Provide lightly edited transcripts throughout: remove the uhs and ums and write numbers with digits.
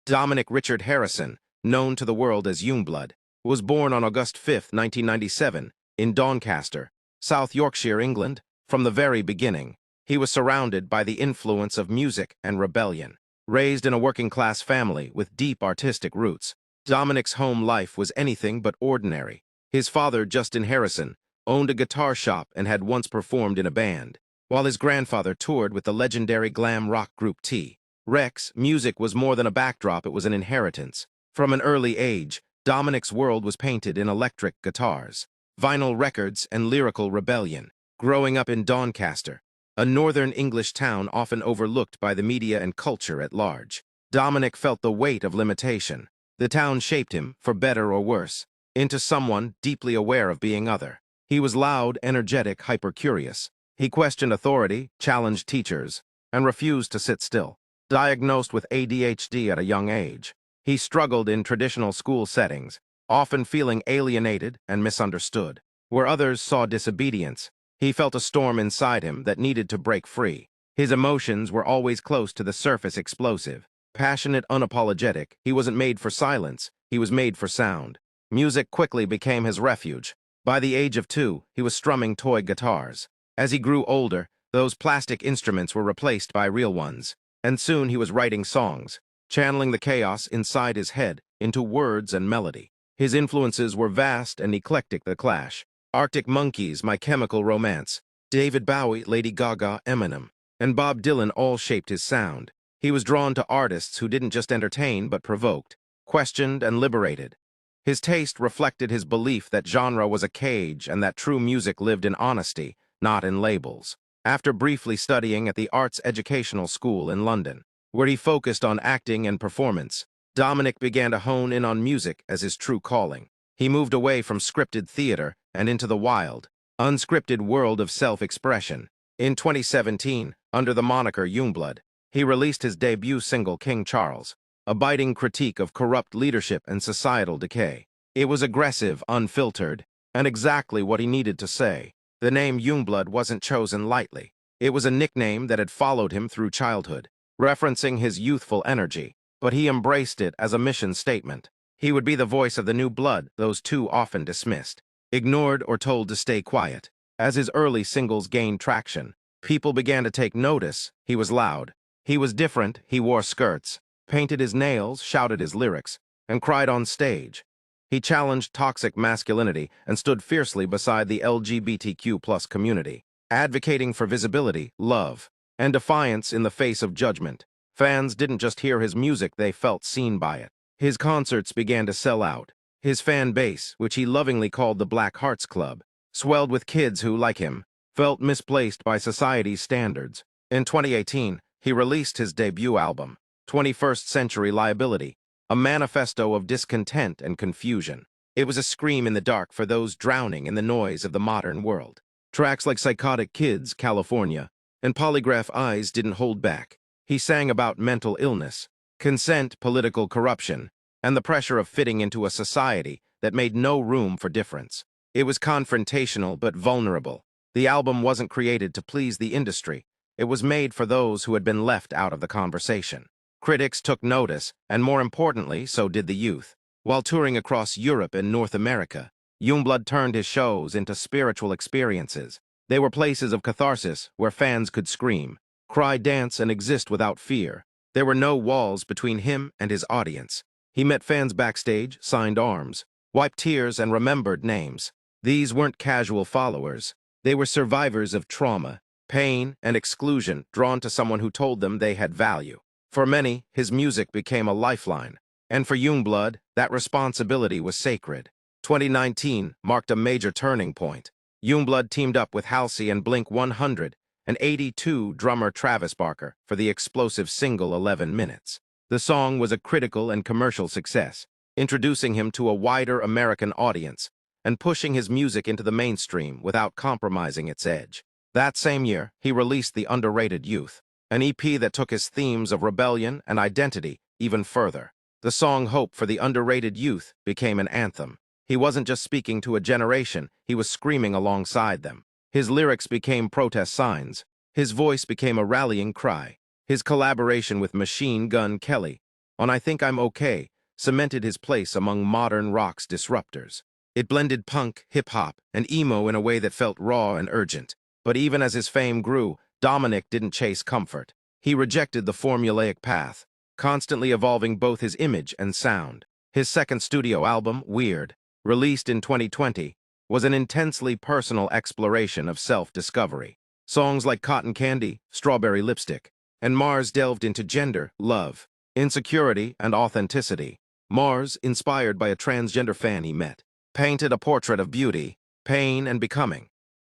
Dominic Richard Harrison, known to the world as Yungblud, was born on August 5, 1997, in Doncaster, South Yorkshire, England. From the very beginning, he was surrounded by the influence of music and rebellion. Raised in a working-class family with deep artistic roots, Dominic's home life was anything but ordinary. His father, Justin Harrison, owned a guitar shop and had once performed in a band, while his grandfather toured with the legendary glam rock group T-Rex. Music was more than a backdrop, it was an inheritance. From an early age, Dominic's world was painted in electric guitars, vinyl records, and lyrical rebellion. Growing up in Doncaster, a northern English town often overlooked by the media and culture at large, Dominic felt the weight of limitation. The town shaped him, for better or worse, into someone deeply aware of being other. He was loud, energetic, hyper-curious. He questioned authority, challenged teachers, and refused to sit still. Diagnosed with ADHD at a young age, he struggled in traditional school settings, often feeling alienated and misunderstood. Where others saw disobedience, he felt a storm inside him that needed to break free. His emotions were always close to the surface, explosive, passionate, unapologetic. He wasn't made for silence, he was made for sound. Music quickly became his refuge. By the age of 2, he was strumming toy guitars. As he grew older, those plastic instruments were replaced by real ones, and soon he was writing songs, channeling the chaos inside his head into words and melody. His influences were vast and eclectic: The Clash, Arctic Monkeys, My Chemical Romance, David Bowie, Lady Gaga, Eminem, and Bob Dylan all shaped his sound. He was drawn to artists who didn't just entertain but provoked, questioned, and liberated. His taste reflected his belief that genre was a cage and that true music lived in honesty, not in labels. After briefly studying at the Arts Educational School in London, where he focused on acting and performance, Dominic began to hone in on music as his true calling. He moved away from scripted theater and into the wild, unscripted world of self-expression. In 2017, under the moniker Yungblud, he released his debut single King Charles, a biting critique of corrupt leadership and societal decay. It was aggressive, unfiltered, and exactly what he needed to say. The name Yungblud wasn't chosen lightly. It was a nickname that had followed him through childhood, referencing his youthful energy, but he embraced it as a mission statement. He would be the voice of the new blood, those too often dismissed, ignored, or told to stay quiet. As his early singles gained traction, people began to take notice. He was loud. He was different. He wore skirts, painted his nails, shouted his lyrics, and cried on stage. He challenged toxic masculinity and stood fiercely beside the LGBTQ+ community, advocating for visibility, love, and defiance in the face of judgment. Fans didn't just hear his music, they felt seen by it. His concerts began to sell out. His fan base, which he lovingly called the Black Hearts Club, swelled with kids who, like him, felt misplaced by society's standards. In 2018, he released his debut album, 21st Century Liability, a manifesto of discontent and confusion. It was a scream in the dark for those drowning in the noise of the modern world. Tracks like Psychotic Kids, California, and Polygraph Eyes didn't hold back. He sang about mental illness, consent, political corruption, and the pressure of fitting into a society that made no room for difference. It was confrontational but vulnerable. The album wasn't created to please the industry. It was made for those who had been left out of the conversation. Critics took notice, and more importantly, so did the youth. While touring across Europe and North America, Yungblud turned his shows into spiritual experiences. They were places of catharsis where fans could scream, cry, dance, and exist without fear. There were no walls between him and his audience. He met fans backstage, signed arms, wiped tears, and remembered names. These weren't casual followers. They were survivors of trauma, pain, and exclusion, drawn to someone who told them they had value. For many, his music became a lifeline, and for Yungblud, that responsibility was sacred. 2019 marked a major turning point. Yungblud teamed up with Halsey and Blink-182 drummer Travis Barker for the explosive single 11 Minutes. The song was a critical and commercial success, introducing him to a wider American audience and pushing his music into the mainstream without compromising its edge. That same year, he released The Underrated Youth, an EP that took his themes of rebellion and identity even further. The song Hope for the Underrated Youth became an anthem. He wasn't just speaking to a generation, he was screaming alongside them. His lyrics became protest signs. His voice became a rallying cry. His collaboration with Machine Gun Kelly on I Think I'm Okay cemented his place among modern rock's disruptors. It blended punk, hip-hop, and emo in a way that felt raw and urgent. But even as his fame grew, Dominic didn't chase comfort. He rejected the formulaic path, constantly evolving both his image and sound. His second studio album, Weird, released in 2020, was an intensely personal exploration of self-discovery. Songs like Cotton Candy, Strawberry Lipstick, and Mars delved into gender, love, insecurity, and authenticity. Mars, inspired by a transgender fan he met, painted a portrait of beauty, pain, and becoming.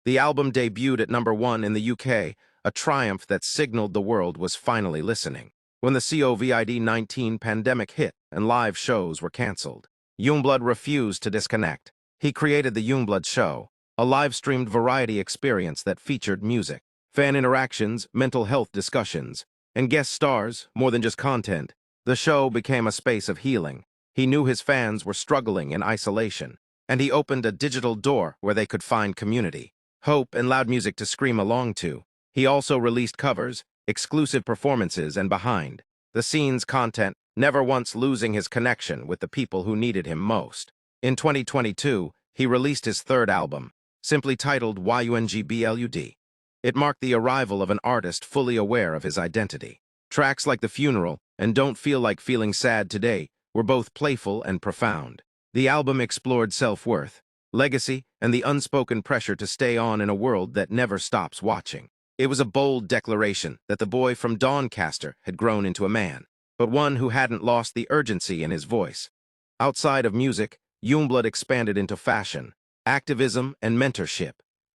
The album debuted at #1 in the UK, a triumph that signaled the world was finally listening. When the COVID-19 pandemic hit and live shows were cancelled, Yungblud refused to disconnect. He created the Yungblud Show, a live-streamed variety experience that featured music, fan interactions, mental health discussions, and guest stars, more than just content. The show became a space of healing. He knew his fans were struggling in isolation, and he opened a digital door where they could find community, hope, and loud music to scream along to. He also released covers, exclusive performances, and behind-the-scenes content, never once losing his connection with the people who needed him most. In 2022, he released his third album, simply titled Yungblud. It marked the arrival of an artist fully aware of his identity. Tracks like The Funeral and Don't Feel Like Feeling Sad Today were both playful and profound. The album explored self-worth, legacy, and the unspoken pressure to stay on in a world that never stops watching. It was a bold declaration that the boy from Doncaster had grown into a man, but one who hadn't lost the urgency in his voice. Outside of music, Yungblud expanded into fashion, activism, and mentorship.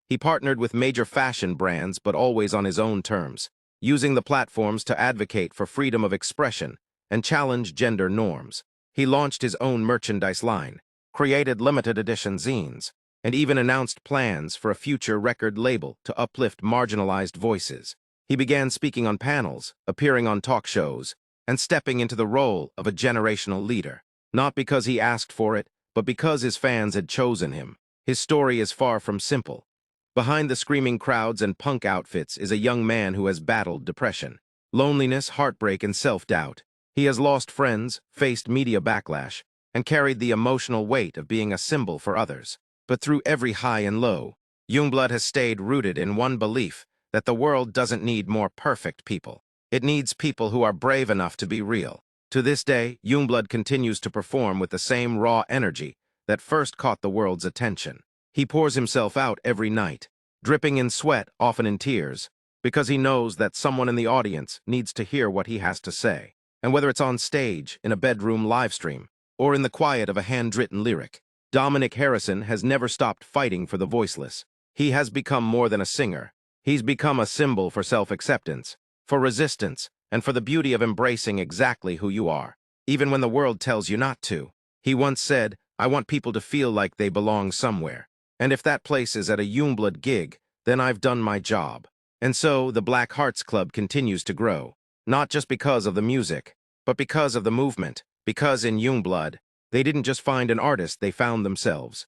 He partnered with major fashion brands, but always on his own terms, using the platforms to advocate for freedom of expression and challenge gender norms. He launched his own merchandise line, created limited edition zines, and even announced plans for a future record label to uplift marginalized voices. He began speaking on panels, appearing on talk shows, and stepping into the role of a generational leader, not because he asked for it, but because his fans had chosen him. His story is far from simple. Behind the screaming crowds and punk outfits is a young man who has battled depression, loneliness, heartbreak, and self-doubt. He has lost friends, faced media backlash, and carried the emotional weight of being a symbol for others. But through every high and low, Yungblud has stayed rooted in one belief, that the world doesn't need more perfect people. It needs people who are brave enough to be real. To this day, Yungblud continues to perform with the same raw energy that first caught the world's attention. He pours himself out every night, dripping in sweat, often in tears, because he knows that someone in the audience needs to hear what he has to say. And whether it's on stage, in a bedroom livestream, or in the quiet of a handwritten lyric, Dominic Harrison has never stopped fighting for the voiceless. He has become more than a singer. He's become a symbol for self-acceptance, for resistance, and for the beauty of embracing exactly who you are, even when the world tells you not to. He once said, "I want people to feel like they belong somewhere. And if that place is at a Yungblud gig, then I've done my job." And so, the Black Hearts Club continues to grow, not just because of the music, but because of the movement, because in Yungblud, they didn't just find an artist, they found themselves.